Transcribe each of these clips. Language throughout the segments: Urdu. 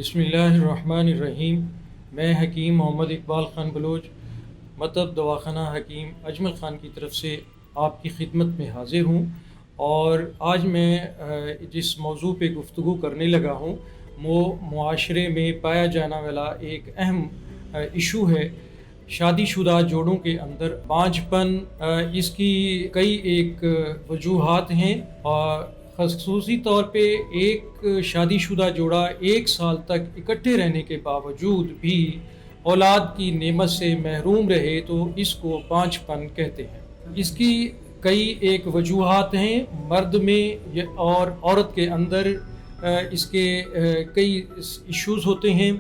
بسم اللہ الرحمن الرحیم۔ میں حکیم محمد اقبال خان بلوچ مطب دواخانہ حکیم اجمل خان کی طرف سے آپ کی خدمت میں حاضر ہوں، اور آج میں جس موضوع پہ گفتگو کرنے لگا ہوں وہ معاشرے میں پایا جانے والا ایک اہم ایشو ہے، شادی شدہ جوڑوں کے اندر بانجھ پن۔ اس کی کئی ایک وجوہات ہیں، اور خصوصی طور پہ ایک شادی شدہ جوڑا 1 سال تک اکٹھے رہنے کے باوجود بھی اولاد کی نعمت سے محروم رہے تو اس کو بانجھ پن کہتے ہیں۔ اس کی کئی ایک وجوہات ہیں، مرد میں اور عورت کے اندر اس کے کئی ایشوز ہوتے ہیں۔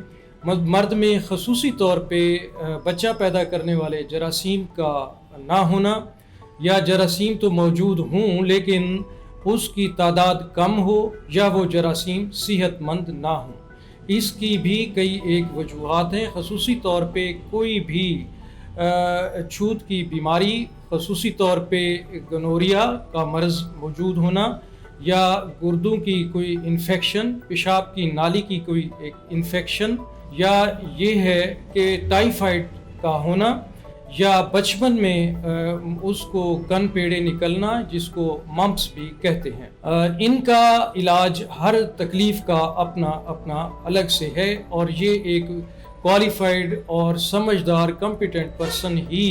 مرد میں خصوصی طور پہ بچہ پیدا کرنے والے جراثیم کا نہ ہونا، یا جراثیم تو موجود ہوں لیکن اس کی تعداد کم ہو، یا وہ جراثیم صحت مند نہ ہوں، اس کی بھی کئی ایک وجوہات ہیں۔ خصوصی طور پہ کوئی بھی چھوت کی بیماری، خصوصی طور پہ گنوریا کا مرض موجود ہونا، یا گردوں کی کوئی انفیکشن، پیشاب کی نالی کی کوئی ایک انفیکشن، یا یہ ہے کہ ٹائیفائڈ کا ہونا، یا بچپن میں اس کو کن پیڑے نکلنا جس کو ممپس بھی کہتے ہیں۔ ان کا علاج ہر تکلیف کا اپنا اپنا الگ سے ہے، اور یہ ایک کوالیفائڈ اور سمجھدار کمپیٹنٹ پرسن ہی،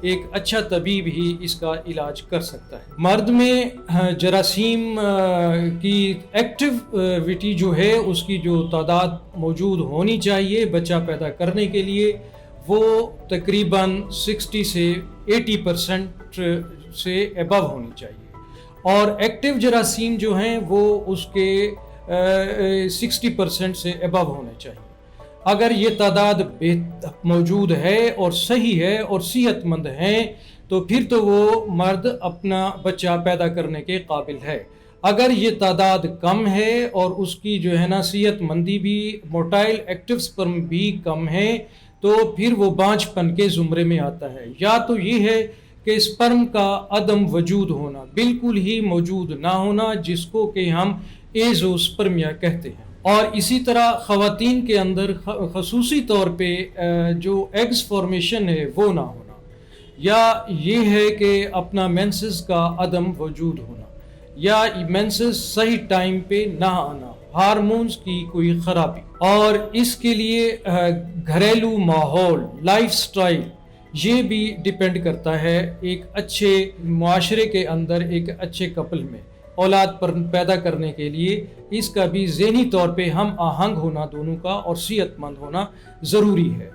ایک اچھا طبیب ہی اس کا علاج کر سکتا ہے۔ مرد میں جراثیم کی ایکٹیویٹی جو ہے، اس کی جو تعداد موجود ہونی چاہیے بچہ پیدا کرنے کے لیے، وہ تقریباً 60 سے 80% سے ابو ہونی چاہیے، اور ایکٹیو جراثیم جو ہیں وہ اس کے 60% سے ابو ہونے چاہیے۔ اگر یہ تعداد موجود ہے اور صحیح ہے اور صحت مند ہیں تو پھر تو وہ مرد اپنا بچہ پیدا کرنے کے قابل ہے۔ اگر یہ تعداد کم ہے اور اس کی جو ہے نا صحت مندی بھی، موٹائل ایکٹیو سپرم بھی کم ہے، تو پھر وہ بانجھ پن کے زمرے میں آتا ہے۔ یا تو یہ ہے کہ سپرم کا عدم وجود ہونا، بالکل ہی موجود نہ ہونا، جس کو کہ ہم ایزوسپرمیا کہتے ہیں۔ اور اسی طرح خواتین کے اندر خصوصی طور پہ جو ایگز فارمیشن ہے وہ نہ ہونا، یا یہ ہے کہ اپنا مینسز کا عدم وجود ہونا، یا مینسز صحیح ٹائم پہ نہ آنا، ہارمونز کی کوئی خرابی۔ اور اس کے لیے گھریلو ماحول، لائف سٹائل، یہ بھی ڈیپینڈ کرتا ہے ایک اچھے معاشرے کے اندر، ایک اچھے کپل میں اولاد پر پیدا کرنے کے لیے اس کا بھی ذہنی طور پہ ہم آہنگ ہونا دونوں کا، اور صحت مند ہونا ضروری ہے۔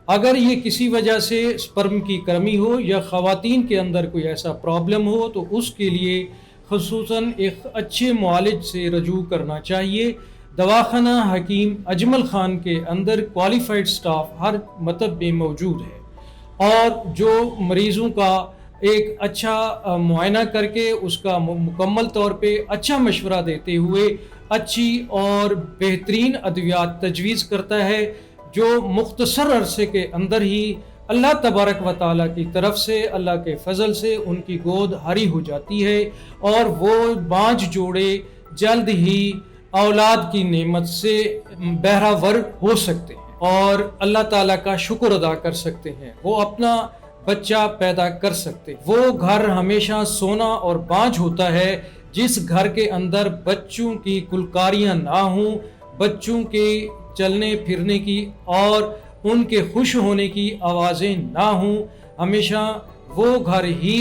اگر یہ کسی وجہ سے سپرم کی کمی ہو یا خواتین کے اندر کوئی ایسا پرابلم ہو تو اس کے لیے خصوصاً ایک اچھے معالج سے رجوع کرنا چاہیے۔ دواخانہ حکیم اجمل خان کے اندر کوالیفائڈ سٹاف ہر مطب میں موجود ہے، اور جو مریضوں کا ایک اچھا معائنہ کر کے اس کا مکمل طور پہ اچھا مشورہ دیتے ہوئے اچھی اور بہترین ادویات تجویز کرتا ہے، جو مختصر عرصے کے اندر ہی اللہ تبارک و تعالیٰ کی طرف سے، اللہ کے فضل سے ان کی گود ہری ہو جاتی ہے، اور وہ بانجھ جوڑے جلد ہی اولاد کی نعمت سے بہرہور ہو سکتے ہیں، اور اللہ تعالیٰ کا شکر ادا کر سکتے ہیں، وہ اپنا بچہ پیدا کر سکتے ہیں۔ وہ گھر ہمیشہ سونا اور بانجھ ہوتا ہے جس گھر کے اندر بچوں کی کلکاریاں نہ ہوں، بچوں کے چلنے پھرنے کی اور ان کے خوش ہونے کی آوازیں نہ ہوں۔ ہمیشہ وہ گھر ہی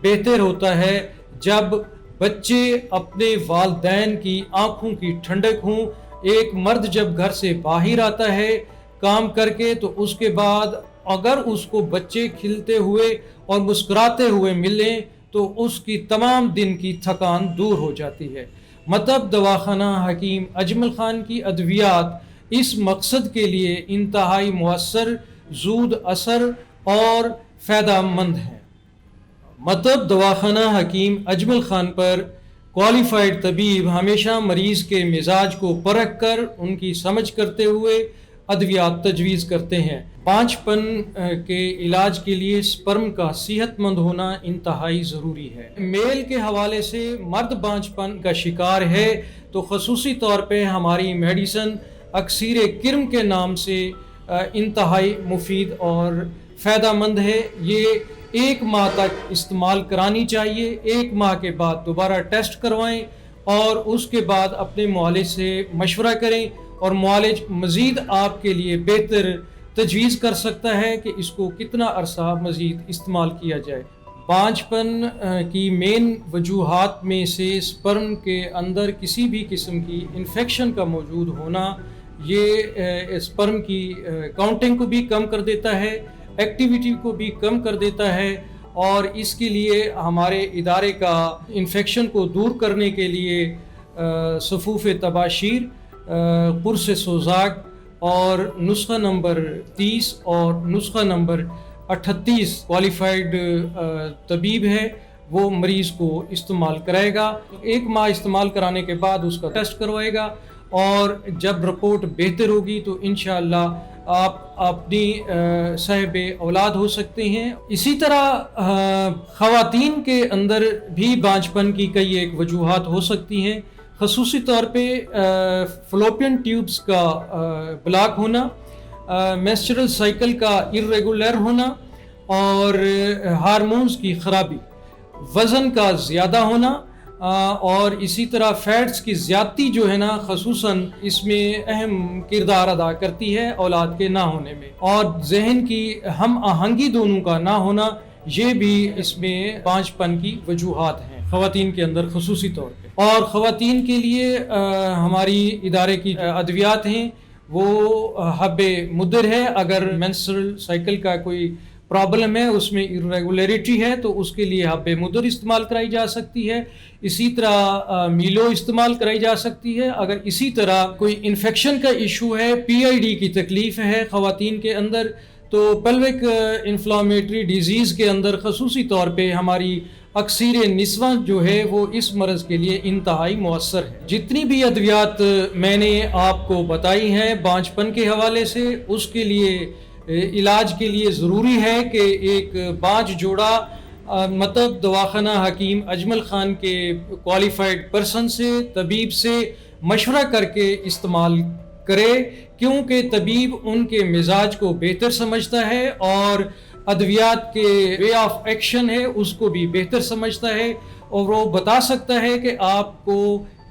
بہتر ہوتا ہے جب بچے اپنے والدین کی آنکھوں کی ٹھنڈک ہوں۔ ایک مرد جب گھر سے باہر آتا ہے کام کر کے، تو اس کے بعد اگر اس کو بچے کھلتے ہوئے اور مسکراتے ہوئے ملیں تو اس کی تمام دن کی تھکان دور ہو جاتی ہے۔ مطب دواخانہ حکیم اجمل خان کی ادویات اس مقصد کے لیے انتہائی مؤثر، زود اثر اور فائدہ مند ہیں۔ مطب دواخانہ حکیم اجمل خان پر کوالیفائڈ طبیب ہمیشہ مریض کے مزاج کو پرکھ کر ان کی سمجھ کرتے ہوئے ادویات تجویز کرتے ہیں۔ بانجھ پن کے علاج کے لیے سپرم کا صحت مند ہونا انتہائی ضروری ہے۔ میل کے حوالے سے مرد بانجھ پن کا شکار ہے تو خصوصی طور پہ ہماری میڈیسن اکسیر کرم کے نام سے انتہائی مفید اور فائدہ مند ہے۔ یہ 1 ماہ تک استعمال کرانی چاہیے، 1 ماہ کے بعد دوبارہ ٹیسٹ کروائیں اور اس کے بعد اپنے معالج سے مشورہ کریں، اور معالج مزید آپ کے لیے بہتر تجویز کر سکتا ہے کہ اس کو کتنا عرصہ مزید استعمال کیا جائے۔ بانجھ پن کی مین وجوہات میں سے سپرم کے اندر کسی بھی قسم کی انفیکشن کا موجود ہونا، یہ سپرم کی کاؤنٹنگ کو بھی کم کر دیتا ہے، ایکٹیویٹی کو بھی کم کر دیتا ہے، اور اس کے لیے ہمارے ادارے کا انفیکشن کو دور کرنے کے لیے صفوف تباشیر، قرص سوزاک اور نسخہ نمبر 30 اور نسخہ نمبر 38 کوالیفائڈ طبیب ہے، وہ مریض کو استعمال کرائے گا۔ 1 ماہ استعمال کرانے کے بعد اس کا ٹیسٹ کروائے گا، اور جب رپورٹ بہتر ہوگی تو انشاءاللہ آپ اپنی صاحب اولاد ہو سکتے ہیں۔ اسی طرح خواتین کے اندر بھی بانجھ پن کی کئی ایک وجوہات ہو سکتی ہیں، خصوصی طور پہ فلوپین ٹیوبز کا بلاک ہونا، میسچرل سائیکل کا irregular ہونا، اور ہارمونز کی خرابی، وزن کا زیادہ ہونا، اور اسی طرح فیٹس کی زیادتی جو ہے نا خصوصاً اس میں اہم کردار ادا کرتی ہے اولاد کے نہ ہونے میں، اور ذہن کی ہم آہنگی دونوں کا نہ ہونا، یہ بھی اس میں بانجھ پن کی وجوہات ہیں خواتین کے اندر خصوصی طور پہ۔ اور خواتین کے لیے ہماری ادارے کی ادویات ہیں، وہ حب مدر ہے۔ اگر مینسٹرل سائیکل کا کوئی پرابلم ہے، اس میں irregularity ہے، تو اس کے لیے حب مدر استعمال کرائی جا سکتی ہے۔ اسی طرح میلو استعمال کرائی جا سکتی ہے۔ اگر اسی طرح کوئی انفیکشن کا ایشو ہے، PID کی تکلیف ہے خواتین کے اندر، تو پیلوک انفلامٹری ڈیزیز کے اندر خصوصی طور پہ ہماری اکثیر نسواں جو ہے وہ اس مرض کے لیے انتہائی مؤثر ہے۔ جتنی بھی ادویات میں نے آپ کو بتائی ہیں بانجھ پن کے حوالے سے، اس کے لیے علاج کے لیے ضروری ہے کہ ایک بانجھ جوڑا مطلب دواخانہ حکیم اجمل خان کے کوالیفائڈ پرسن سے، طبیب سے مشورہ کر کے استعمال کرے، کیونکہ طبیب ان کے مزاج کو بہتر سمجھتا ہے اور ادویات کے وے آف ایکشن ہے اس کو بھی بہتر سمجھتا ہے، اور وہ بتا سکتا ہے کہ آپ کو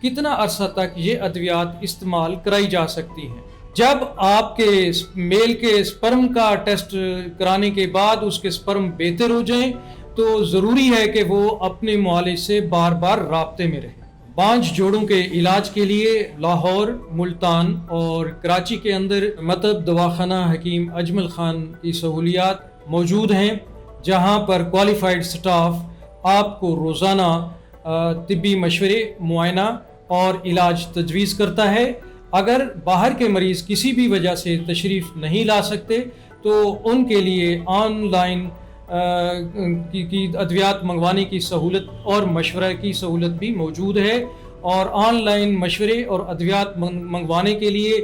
کتنا عرصہ تک یہ ادویات استعمال کرائی جا سکتی ہیں۔ جب آپ کے میل کے سپرم کا ٹیسٹ کرانے کے بعد اس کے سپرم بہتر ہو جائیں تو ضروری ہے کہ وہ اپنے معالج سے بار بار رابطے میں رہیں۔ بانجھ جوڑوں کے علاج کے لیے لاہور، ملتان اور کراچی کے اندر مطب دواخانہ حکیم اجمل خان کی سہولیات موجود ہیں، جہاں پر کوالیفائڈ سٹاف آپ کو روزانہ طبی مشورے، معائنہ اور علاج تجویز کرتا ہے۔ اگر باہر کے مریض کسی بھی وجہ سے تشریف نہیں لا سکتے تو ان کے لیے آن لائن کی ادویات منگوانے کی سہولت اور مشورہ کی سہولت بھی موجود ہے، اور آن لائن مشورے اور ادویات منگوانے کے لیے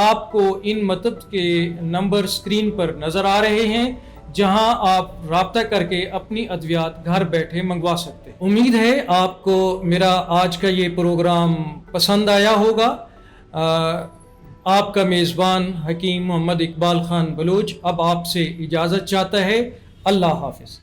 آپ کو ان مطب کے نمبر سکرین پر نظر آ رہے ہیں، جہاں آپ رابطہ کر کے اپنی ادویات گھر بیٹھے منگوا سکتے ہیں۔ امید ہے آپ کو میرا آج کا یہ پروگرام پسند آیا ہوگا۔ آپ کا میزبان حکیم محمد اقبال خان بلوچ اب آپ سے اجازت چاہتا ہے۔ اللہ حافظ۔